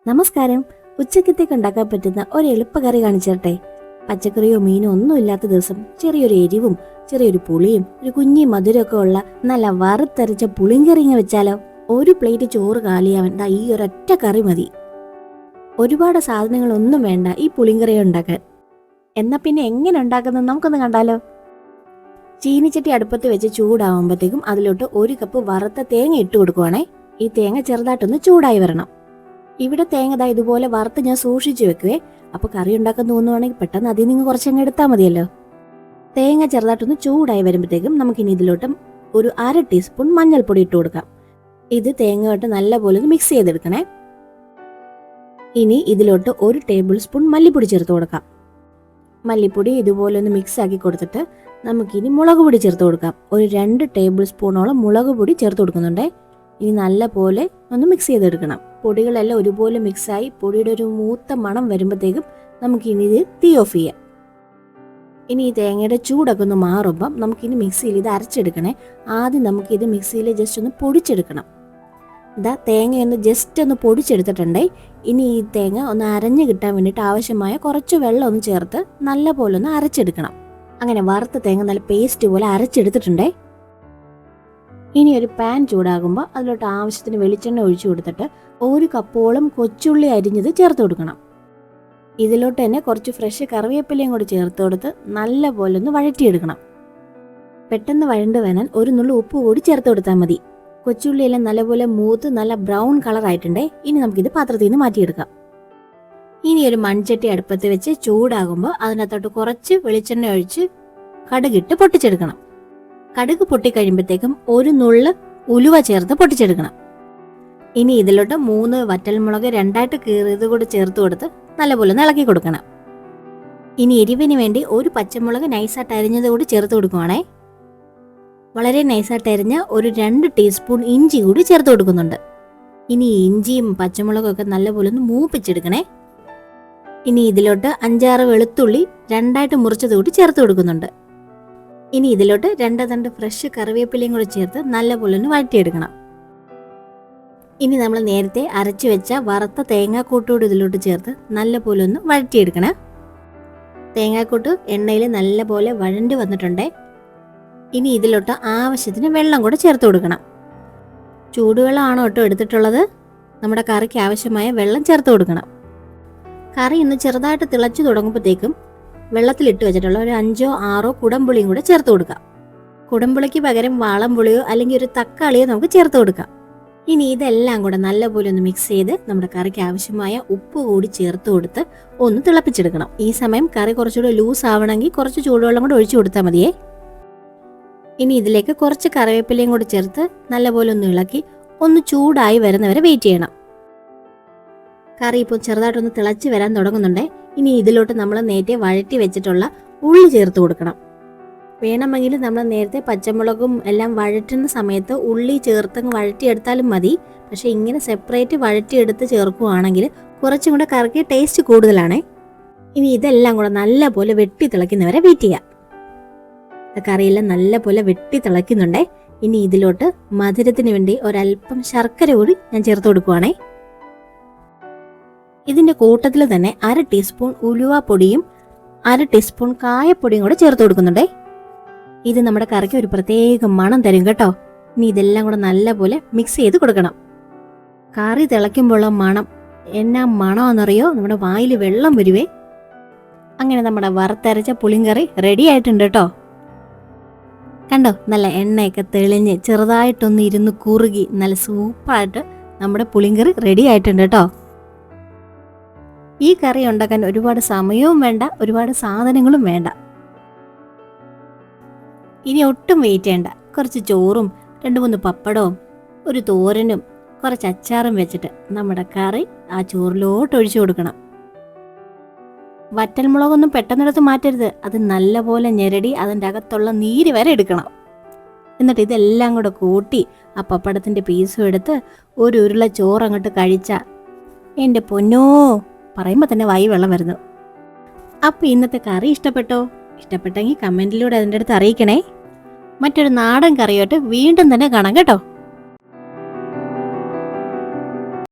നമസ്കാരം. ഉച്ചക്കത്തേക്ക് ഉണ്ടാക്കാൻ പറ്റുന്ന ഒരു എളുപ്പക്കറി കാണിച്ചിട്ടെ. പച്ചക്കറിയോ മീനോ ഒന്നും ഇല്ലാത്ത ദിവസം ചെറിയൊരു എരിവും ചെറിയൊരു പുളിയും ഒരു കുഞ്ഞി മധുരമൊക്കെ ഉള്ള നല്ല വറുത്തരച്ച പുളിങ്കറിങ്ങ വെച്ചാലോ. ഒരു പ്ലേറ്റ് ചോറ് കാലിയാവൻ ഈ ഒരൊറ്റ കറി മതി. ഒരുപാട് സാധനങ്ങളൊന്നും വേണ്ട ഈ പുളിങ്കറി ഉണ്ടാക്കാൻ. എന്നാ പിന്നെ എങ്ങനെ ഉണ്ടാക്കുന്നത് നമുക്കൊന്ന് കണ്ടാലോ. ചീനിച്ചട്ടി അടുപ്പത്ത് വെച്ച് ചൂടാവുമ്പോഴത്തേക്കും അതിലോട്ട് 1 കപ്പ് വറുത്ത തേങ്ങ ഇട്ട് കൊടുക്കുവാണേ. ഈ തേങ്ങ ചെറുതായിട്ടൊന്ന് ചൂടായി വരണം. ഇവിടെ തേങ്ങ ഇതുപോലെ വറുത്ത് ഞാൻ സൂക്ഷിച്ചു വെക്കുവേ. അപ്പൊ കറി ഉണ്ടാക്കാൻ തോന്നുവാണെങ്കിൽ പെട്ടെന്ന് അതിൽ നിന്ന് കുറച്ചങ്ങ് എടുത്താൽ മതിയല്ലോ. തേങ്ങ ചെറുതായിട്ടൊന്ന് ചൂടായി വരുമ്പോഴത്തേക്കും നമുക്കിനി ഇതിലോട്ട് ഒരു 1/2 ടീസ്പൂൺ മഞ്ഞൾപ്പൊടി ഇട്ട് കൊടുക്കാം. ഇത് തേങ്ങയോട്ട് നല്ലപോലെ ഒന്ന് മിക്സ് ചെയ്തെടുക്കണേ. ഇനി ഇതിലോട്ട് 1 ടേബിൾ സ്പൂൺ മല്ലിപ്പൊടി ചേർത്ത് കൊടുക്കാം. മല്ലിപ്പൊടി ഇതുപോലെ ഒന്ന് മിക്സ് ആക്കി കൊടുത്തിട്ട് നമുക്കിനി മുളക് പൊടി ചേർത്ത് കൊടുക്കാം. ഒരു 2 ടേബിൾ സ്പൂണോളം മുളക് പൊടി ചേർത്ത് കൊടുക്കുന്നുണ്ടേ. ഇനി നല്ല പോലെ ഒന്ന് മിക്സ് ചെയ്തെടുക്കണം. പൊടികളെല്ലാം ഒരുപോലെ മിക്സായി പൊടിയുടെ ഒരു മൂത്ത മണം വരുമ്പോഴത്തേക്കും നമുക്കിനി ഇത് തീ ഓഫ് ചെയ്യാം. ഇനി ഈ തേങ്ങയുടെ ചൂടൊക്കെ ഒന്ന് മാറുമ്പം നമുക്കിനി മിക്സിയിൽ ഇത് അരച്ചെടുക്കണേ. ആദ്യം നമുക്കിത് മിക്സിയിൽ ജസ്റ്റ് ഒന്ന് പൊടിച്ചെടുക്കണം. തേങ്ങയൊന്ന് ജസ്റ്റ് ഒന്ന് പൊടിച്ചെടുത്തിട്ടുണ്ടേ. ഇനി ഈ തേങ്ങ ഒന്ന് അരഞ്ഞു കിട്ടാൻ വേണ്ടിയിട്ട് ആവശ്യമായ കുറച്ച് വെള്ളം ഒന്ന് ചേർത്ത് നല്ല പോലെ ഒന്ന് അരച്ചെടുക്കണം. അങ്ങനെ വറുത്ത തേങ്ങ നല്ല പേസ്റ്റ് പോലെ അരച്ചെടുത്തിട്ടുണ്ടേ. ഇനി ഒരു പാൻ ചൂടാകുമ്പോൾ അതിലോട്ട് ആവശ്യത്തിന് വെളിച്ചെണ്ണ ഒഴിച്ചു കൊടുത്തിട്ട് 1 കപ്പോളം കൊച്ചുള്ളി അരിഞ്ഞത് ചേർത്ത് കൊടുക്കണം. ഇതിലോട്ട് തന്നെ കുറച്ച് ഫ്രഷ് കറിവേപ്പിലയും കൂടി ചേർത്ത് കൊടുത്ത് നല്ല പോലെ ഒന്ന് വഴറ്റിയെടുക്കണം. പെട്ടെന്ന് വഴണ്ട് വരാൻ ഒരു നുള്ളു ഉപ്പ് കൂടി ചേർത്ത് കൊടുത്താൽ മതി. കൊച്ചുള്ളിയെല്ലാം നല്ലപോലെ മൂത്ത് നല്ല ബ്രൗൺ കളർ ആയിട്ടുണ്ടേ. ഇനി നമുക്കിത് പാത്രത്തിൽ നിന്ന് മാറ്റിയെടുക്കാം. ഇനി ഒരു മൺചട്ടി അടുപ്പത്ത് വെച്ച് ചൂടാകുമ്പോൾ അതിനകത്തോട്ട് കുറച്ച് വെളിച്ചെണ്ണ ഒഴിച്ച് കടുകിട്ട് പൊട്ടിച്ചെടുക്കണം. കടുക് പൊട്ടിക്കഴിയുമ്പോഴത്തേക്കും 1 നുള്ള് ഉലുവ ചേർത്ത് പൊട്ടിച്ചെടുക്കണം. ഇനി ഇതിലോട്ട് 3 വറ്റൽമുളക് 2ആയിട്ട് കീറിയത് കൂടി ചേർത്ത് കൊടുത്ത് നല്ലപോലെ ഇളക്കി കൊടുക്കണം. ഇനി എരിവിന് വേണ്ടി 1 പച്ചമുളക് നൈസായിട്ട് അരിഞ്ഞത് കൂടി ചേർത്ത് കൊടുക്കുവാണേ. വളരെ നൈസായിട്ട് അരിഞ്ഞ ഒരു 2 ടീസ്പൂൺ ഇഞ്ചി കൂടി ചേർത്ത് കൊടുക്കുന്നുണ്ട്. ഇനി ഇഞ്ചിയും പച്ചമുളകും ഒക്കെ നല്ലപോലെ ഒന്ന് മൂപ്പിച്ചെടുക്കണേ. ഇനി ഇതിലോട്ട് 5-6 വെളുത്തുള്ളി 2ആയിട്ട് മുറിച്ചത് കൂടി ചേർത്ത് കൊടുക്കുന്നുണ്ട്. ഇനി ഇതിലോട്ട് 2 തണ്ട് ഫ്രഷ് കറിവേപ്പിലയും കൂടി ചേർത്ത് നല്ലപോലെ ഒന്ന് വഴറ്റിയെടുക്കണം. ഇനി നമ്മൾ നേരത്തെ അരച്ചു വെച്ച വറുത്ത തേങ്ങാക്കൂട്ടോട് ഇതിലോട്ട് ചേർത്ത് നല്ലപോലെ ഒന്ന് വഴറ്റിയെടുക്കണം. തേങ്ങാക്കൂട്ട് എണ്ണയിൽ നല്ലപോലെ വഴണ്ട് വന്നിട്ടുണ്ടേ. ഇനി ഇതിലോട്ട് ആവശ്യത്തിന് വെള്ളം കൂടെ ചേർത്ത് കൊടുക്കണം. ചൂടുവെള്ളമാണോ കേട്ടോ എടുത്തിട്ടുള്ളത്. നമ്മുടെ കറിക്ക് ആവശ്യമായ വെള്ളം ചേർത്ത് കൊടുക്കണം. കറി ഒന്ന് ചെറുതായിട്ട് തിളച്ചു തുടങ്ങുമ്പോഴത്തേക്കും വെള്ളത്തിലിട്ട് വെച്ചിട്ടുള്ള ഒരു 5-6 കുടംപുളിയും കൂടെ ചേർത്ത് കൊടുക്കാം. കുടംപുളിക്ക് പകരം വാളംപുളിയോ അല്ലെങ്കിൽ ഒരു തക്കാളിയോ നമുക്ക് ചേർത്ത് കൊടുക്കാം. ഇനി ഇതെല്ലാം കൂടെ നല്ലപോലെ ഒന്ന് മിക്സ് ചെയ്ത് നമ്മുടെ കറിക്ക് ആവശ്യമായ ഉപ്പ് കൂടി ചേർത്ത് കൊടുത്ത് ഒന്ന് തിളപ്പിച്ചെടുക്കണം. ഈ സമയം കറി കുറച്ചുകൂടെ ലൂസ് ആവണമെങ്കിൽ കുറച്ച് ചൂടുവെള്ളം കൂടെ ഒഴിച്ചു കൊടുത്താൽ മതിയേ. ഇനി ഇതിലേക്ക് കുറച്ച് കറിവേപ്പിലയും കൂടി ചേർത്ത് നല്ലപോലെ ഒന്ന് ഇളക്കി ഒന്ന് ചൂടായി വരുന്നവരെ വെയിറ്റ് ചെയ്യണം. കറി ഇപ്പോൾ ചെറുതായിട്ടൊന്ന് തിളച്ച് വരാൻ തുടങ്ങുന്നുണ്ടേ. ഇനി ഇതിലോട്ട് നമ്മൾ നേരത്തെ വഴറ്റി വെച്ചിട്ടുള്ള ഉള്ളി ചേർത്ത് കൊടുക്കണം. വേണമെങ്കിൽ നമ്മൾ നേരത്തെ പച്ചമുളകും എല്ലാം വഴറ്റുന്ന സമയത്ത് ഉള്ളി ചേർത്തങ്ങ് വഴറ്റിയെടുത്താലും മതി. പക്ഷെ ഇങ്ങനെ സെപ്പറേറ്റ് വഴറ്റിയെടുത്ത് ചേർക്കുകയാണെങ്കിൽ കുറച്ചും കൂടെ കറിക്ക് ടേസ്റ്റ് കൂടുതലാണേ. ഇനി ഇതെല്ലാം കൂടെ നല്ലപോലെ വെട്ടി തിളയ്ക്കുന്നവരെ വെയിറ്റ് ചെയ്യാം. കറിയെല്ലാം നല്ലപോലെ വെട്ടി തിളയ്ക്കുന്നുണ്ടേ. ഇനി ഇതിലോട്ട് മധുരത്തിന് വേണ്ടി ഒരല്പം ശർക്കര കൂടി ഞാൻ ചേർത്ത് കൊടുക്കുവാണേ. ഇതിന്റെ കൂട്ടത്തിൽ തന്നെ 1/2 ടീസ്പൂൺ ഉലുവ പൊടിയും 1/2 ടീസ്പൂൺ കായപ്പൊടിയും കൂടെ ചേർത്ത് കൊടുക്കുന്നുണ്ടേ. ഇത് നമ്മുടെ കറിക്ക് ഒരു പ്രത്യേക മണം തരും കേട്ടോ. ഇനി ഇതെല്ലാം കൂടെ നല്ലപോലെ മിക്സ് ചെയ്ത് കൊടുക്കണം. കറി തിളയ്ക്കുമ്പോഴുള്ള മണം എന്നാ മണമെന്നറിയോ, നമ്മുടെ വായിൽ വെള്ളം വരുവേ. അങ്ങനെ നമ്മുടെ വറുത്തരച്ച പുളിങ്കറി റെഡി ആയിട്ടുണ്ട് കേട്ടോ. കണ്ടോ, നല്ല എണ്ണയൊക്കെ തെളിഞ്ഞ് ചെറുതായിട്ടൊന്ന് ഇരുന്ന് കുറുകി നല്ല സൂപ്പറായിട്ട് നമ്മുടെ പുളിങ്കറി റെഡി ആയിട്ടുണ്ട് കേട്ടോ. ഈ കറി ഉണ്ടാക്കാൻ ഒരുപാട് സമയവും വേണ്ട, ഒരുപാട് സാധനങ്ങളും വേണ്ട. ഇനി ഒട്ടും വെയിറ്റ് ചെയ്യണ്ട. കുറച്ച് ചോറും 2-3 പപ്പടവും ഒരു തോരനും കുറച്ച് അച്ചാറും വെച്ചിട്ട് നമ്മുടെ കറി ആ ചോറിലോട്ട് ഒഴിച്ചു കൊടുക്കണം. വറ്റൽമുളകൊന്നും പെട്ടെന്നെടുത്ത് മാറ്റരുത്. അത് നല്ലപോലെ ഞെരടി അതിൻ്റെ അകത്തുള്ള നീര് വരെ എടുക്കണം. എന്നിട്ട് ഇതെല്ലാം കൂടെ കൂട്ടി ആ പപ്പടത്തിൻ്റെ പീസും എടുത്ത് ഒരു ഉരുള ചോറ് അങ്ങോട്ട് കഴിച്ചാൽ എൻ്റെ പൊന്നോ, പറയുമ്പോൾ തന്നെ വായി വെള്ളം വരുന്നു. അപ്പോൾ ഇന്നത്തെ കറി ഇഷ്ടപ്പെട്ടോ? ഇഷ്ടപ്പെട്ടെങ്കിൽ കമൻറ്റിലൂടെ അതിൻ്റെ അടുത്ത് അറിയിക്കണേ. മറ്റൊരു നാടൻ കറിയായിട്ട് വീണ്ടും തന്നെ കാണാം കേട്ടോ.